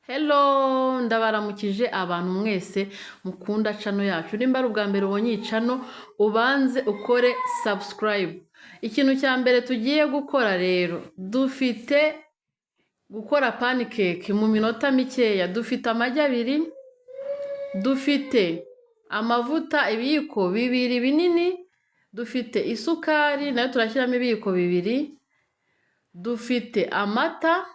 Hello, ndabaramukije abantu mwese mukunda channel yacu. Nimba ari ubwa mbere ubonye iyi channel, ubanze ukore subscribe. Ikintu cya mbere tugiye gukora rero, dufite gukora pancake mu minota mikeya. Dufite amagi abiri, dufite amavuta ibiyiko bibiri binini, dufite isukari nayo turashyiramo ibiyiko bibiri, dufite amata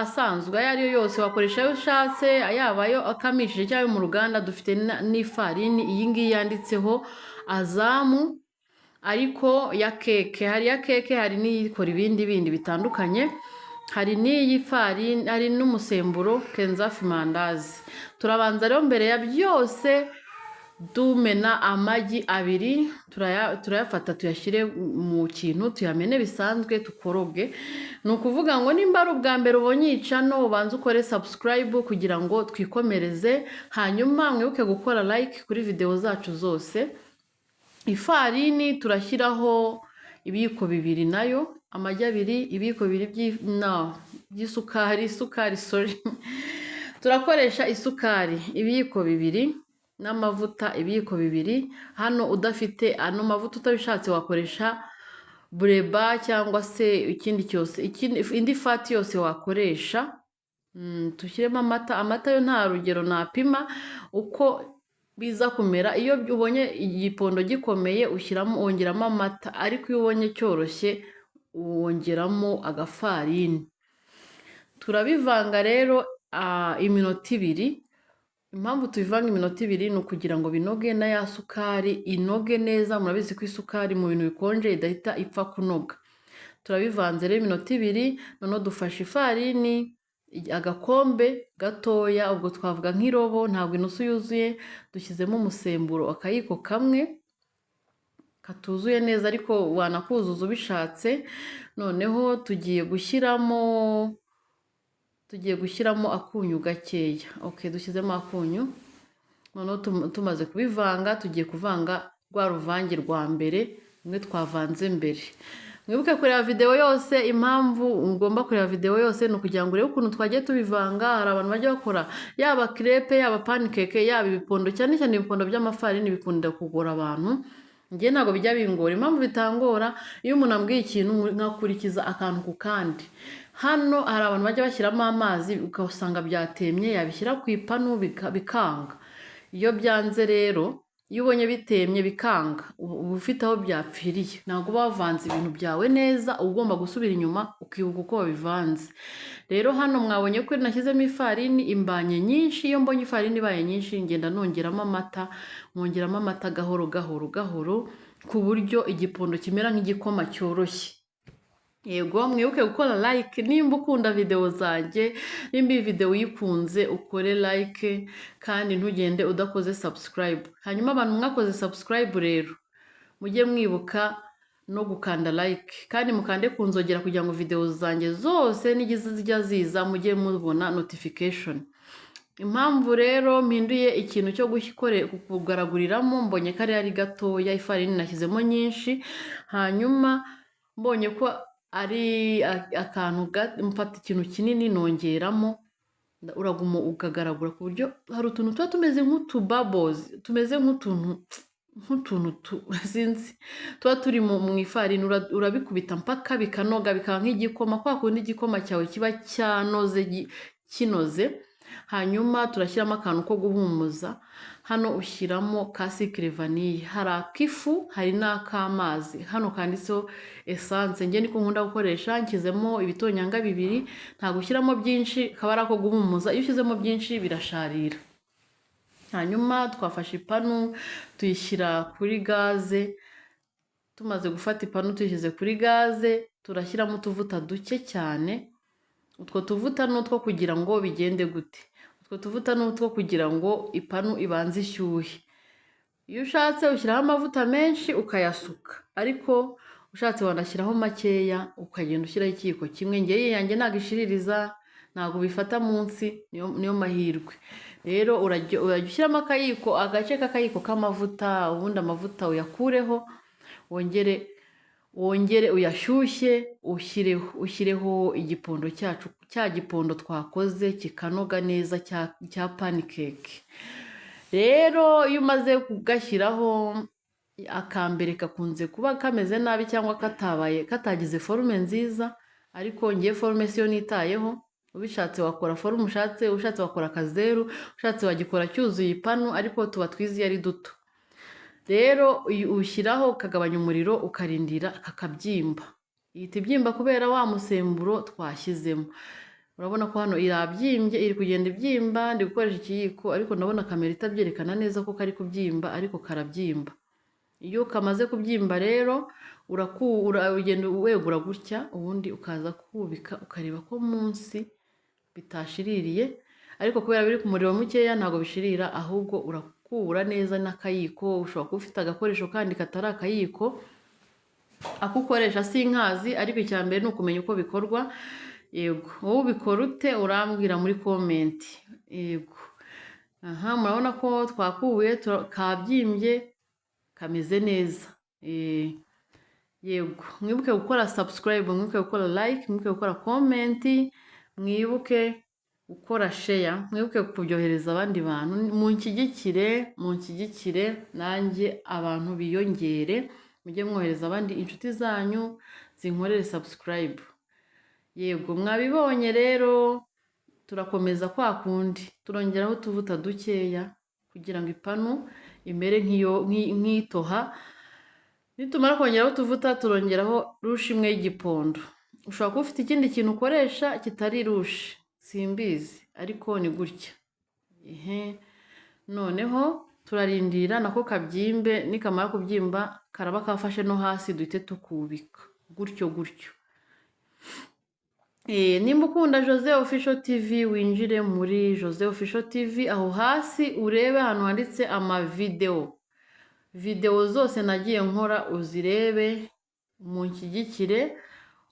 asanzwe ayo ariyo yose wakoresha ayo ushatse, yaba ayo akamishije cyangwa mu ruganda. Dufite n'ifarini, iyi ngiyi yanditseho azamu ariko ya keke. Hari ya keke, hari n'iyikora ibindi bitandukanye. Hari n'iyi farini, hari n'umusemburo kenzafi mandazi. Turabanza rero mbere ya byose dumena amagi abiri, turayafata tuyashyire mu kintu tuyamene bisanzwe tukoroge. Ni ukuvuga ngo nimba ari ubwa mbere ubonye iyi channel, ubanze ukore subscribe kugira ngo twikomereze, hanyuma mwibuke gukora like kuri video zacu zose. Ifarini turashyiraho ibiyiko bibiri nayo, amagi abiri, ibiyiko bibiri by'isukari, sorry. Turakoresha isukari ibiyiko bibiri n'amavuta ibiyiko bibiri. Hano udafite ano mavuta utabishatse wakoresha bureba cyangwa se ikindi cyose, indi fati yose wakoresha. Tushyiremo amata yo nta rugero napima uko biza kumera. Iyo ubonye igipondo gikomeye wongeramo amata, ariko iyo ubonye cyoroshye wongeramo agafarini. Turabivanga rero iminota ibiri. Impamvu tubivanga iminota ibiri ni ukugira ngo binoge na ya sukari inoge neza. Murabizi ko isukari mu bintu bikonje idahita ipfa kunoga. Turabivanze rero iminota ibiri. Noneho dufashe ifarini agakombe gatoya, ubwo twavuga nk'irobo, ntabwo inusu yuzuye. Dushyizemo umusemburo akayiko kamwe katuzuye neza, ariko wanakuzuza ubishatse. Noneho tugiye gushyiramo akunyu gakeya. Okay, dushyizemo akunyu. Noneho tumaze kubivanga, tugiye kuvanga rwa ruvange rwa mbere rumwe twavanze mbere. Mwibuke kureba video yose. Impamvu ugomba kureba video yose ni ukugira ngo urebe ukuntu twagiye tubivanga. Hari abantu bajya bakora yaba crepe, yaba pancake, yaba ibipondo, cyane cyane ibipondo by'amafarini bikunda kugora abantu. Njye ntabwo bijya bingora. Impamvu bitangora, iyo umuntu ambwiye ikintu nkakurikiza akantu ku kandi. Hano hari abantu bajya bashyiramo amazi ukasanga byatemye, yabishyira ku ipanu bikanga. Iyo byanze rero, iyo ubonye bitemye bikanga, uba ufite aho byapfiriye. Ntabwo uba wavanze ibintu byawe neza, uba ugomba gusubira inyuma ukibuka uko wabivanze. Rero hano mwabonye ko nashyizemo ifarini imbanye nyinshi. Iyo mbonye ifarini ibaye nyinshi ngenda nongeramo amata gahoro ku buryo igipondo kimera nk'igikoma cyoroshye. Yego, mwibuke gukora like nimba ukunda video zanjye. Nimba iyi video uyikunze ukore like, kandi ntugende udakoze subscribe. Hanyuma abantu mwakoze subscribe rero mujye mwibuka no gukanda like, kandi mukande kunzogera kugira ngo video zanjye zose zijya ziza mujye mubona notification. Impamvu rero mpinduye ikintu cyo kugaraguriramo, mbonye ko ari gatoya, ifarini nashyizemo nyinshi. Hanyuma mbonye ko ari akantu mfata ikintu kinini nongeramo, uraguma ukagaragura ku buryo hari utuntu tuba tumeze nk'utubabozi, tumeze nk'utuntu sinzi tuba turi mu ifarini. Urabikubita mpaka bikanoga bikaba nk'igikoma, kwa kundi igikoma cyawe kiba kinoze. Hanyuma turashyiramo akantu ko guhumuza. Hano ushyiramo ka sucre vanille, hari akifu, hari n'akamazi. Hano kanditseho essence, njye niko nkunda gukoresha. Nshyizemo ibitonyanga bibiri, ntabwo ushyiramo byinshi, kaba ari ako guhumuza. Iyo ushyizemo byinshi birasharira. Hanyuma twafashe ipanu tuyishyira kuri gaze. Tumaze gufata ipanu tuyishyize kuri gaze, turashyiramo utuvuta duke cyane. Utwo tuvuta ni utwo kugira ngo bigende gute? Utwo tuvuta ni utwo kugira ngo ipanu ibanze ishyuhe. Iyo ushatse ushyiraho amavuta menshi ukayasuka, ariko ushatse wanashyiraho makeya ukagenda ushyiraho ikiyiko kimwe. Njye yanjye ntabwo ishiririza, ntabwo bifata munsi, niyo mahirwe. Rero urajya ushyiramo agace k'akayiko k'amavuta, ubundi amavuta uyakureho, wongere wongere uyashyushye ushyireho igipondo cyacu, cya gipondo twakoze kikanoga neza cya pancake. Rero iyo umaze kugashyiraho, akambere kakunze kuba kameze nabi cyangwa katagize forume nziza, ariko ngiye forume siyo nitayeho. Ubishatse wakora forume ushatse wakora akazeru, ushatse wagikora cyuzuye ipanu, ariko tuba twizi ari duto. Rero ushyiraho ukagabanya umuriro ukarindira kakabyimba. Ihita ibyimba kubera wa musemburo twashyizemo. Urabona ko hano irabyimbye, iri kugenda ibyimba, ndi gukoresha ikiyiko, ariko ndabona kamera itabyerekana neza ko kari kubyimba, ariko karabyimba. Iyo kamaze kubyimba rero uragenda wegura gutya, ubundi ukaza kubika ukareba ko munsi bitashiririye, ariko kubera biri ku muriro mukeya ntabwo bishirira, ahubwo urakura neza n'akayiko. Ushobora kuba ufite agakoresho kandi katari akayiko, ako ukoresha sinkazi, ariko icya mbere ni ukumenya uko bikorwa. Yego, wowe ubikora ute? Urambwira muri komenti. Yego, murabona ko twakubuye kabyimbye, kameze neza. Yego, mwibuke gukora subscribe, mwibuke gukora like, mwibuke gukora komenti, mwibuke gukora share, mwibuke kubyohereza abandi bantu. Munshyigikire nanjye abantu biyongere, mujye mwohereza abandi inshuti zanyu zinkorere subscribe. Yego, mwabibonye rero, turakomeza kwa kundi, turongeraho utuvuta dukeya kugira ngo ipanu imere nk'itoha. Nitumara kongeraho utuvuta turongeraho rushi imwe y'igipondo. Ushobora kuba ufite ikindi kintu ukoresha kitari rushi, simbizi, ariko ni gutya. Noneho turarindira nako kabyimbe, nikamara kubyimba karaba kafashe no hasi, duhite tukubika gutyo. Nimba ukunda Jose Official TV, winjire muri Jose Official TV, aho hasi urebe ahantu handitse video zose nagiye nkora, uzirebe, munshyigikire,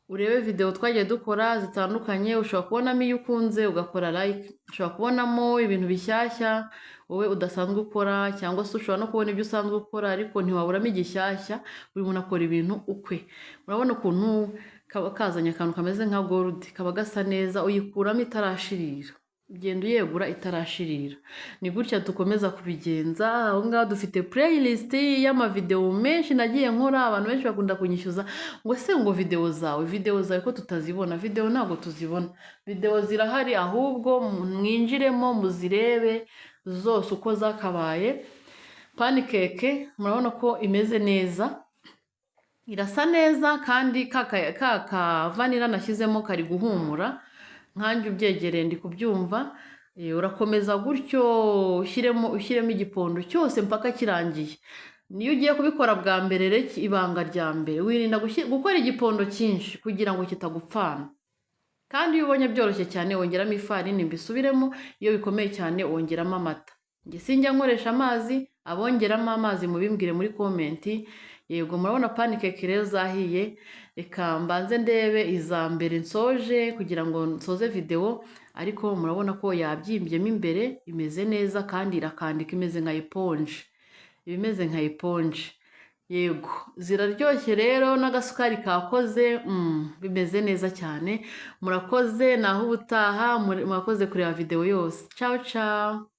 urebe video twagiye dukora zitandukanye. Ushobora kubonamo iyo ukunze ugakora like, ushobora kubonamo ibintu bishyashya wowe udasanzwe ukora, cyangwa se ushobora no kubona ibyo usanzwe ukora ariko ntiwaburamo igishyashya. Buri muntu akora ibintu ukwe. Urabona ukuntu kaba kazanye akantu kameze nka gold, kaba gasa neza, uyikuramo itarashirira, ugenda uyegura itarashirira. Ni gutya dukomeza kubigenza. Aho ngaho dufite playlist y'amavideo menshi nagiye nkora. Abantu benshi bakunda kunyishyuza ngo se ngo video zawe ko tutazibona. Video ntabwo tuzibona, video zirahari, ahubwo mwinjiremo muzirebe zose uko zakabaye. Pancake murabona ko imeze neza, irasa neza, kandi ka vanilla nashyizemo kari guhumura, nkanjye ubyegereye ndi kubyumva. Urakomeza gutyo ushyiremo igipondo cyose mpaka kirangiye. Niyo ugiye kubikora bwa mbere rero, ibanga rya mbere wirinda gukora igipondo cyinshi kugira ngo kitagupfana. Kandi iyo ubonye byoroshye cyane wongeramo ifarini, mbisubiremo. Iyo bikomeye cyane wongeramo amata. Njye sinjya nkoresha amazi, abongeramo amazi mubimbwire muri komenti. Yego, murabona pancake rero zahiye. Reka mbanze ndebe iza mbere nsoje kugira ngo nsoze video, ariko murabona ko yabyimbyemo imbere, imeze neza kandi irakandika, imeze nka eponge. Ibimeze nka eponge. Yego, ziraryoshye rero, n'agasukari kakoze, bimeze neza cyane. Murakoze, naho ubutaha, murakoze kureba video yose. Ciao ciao.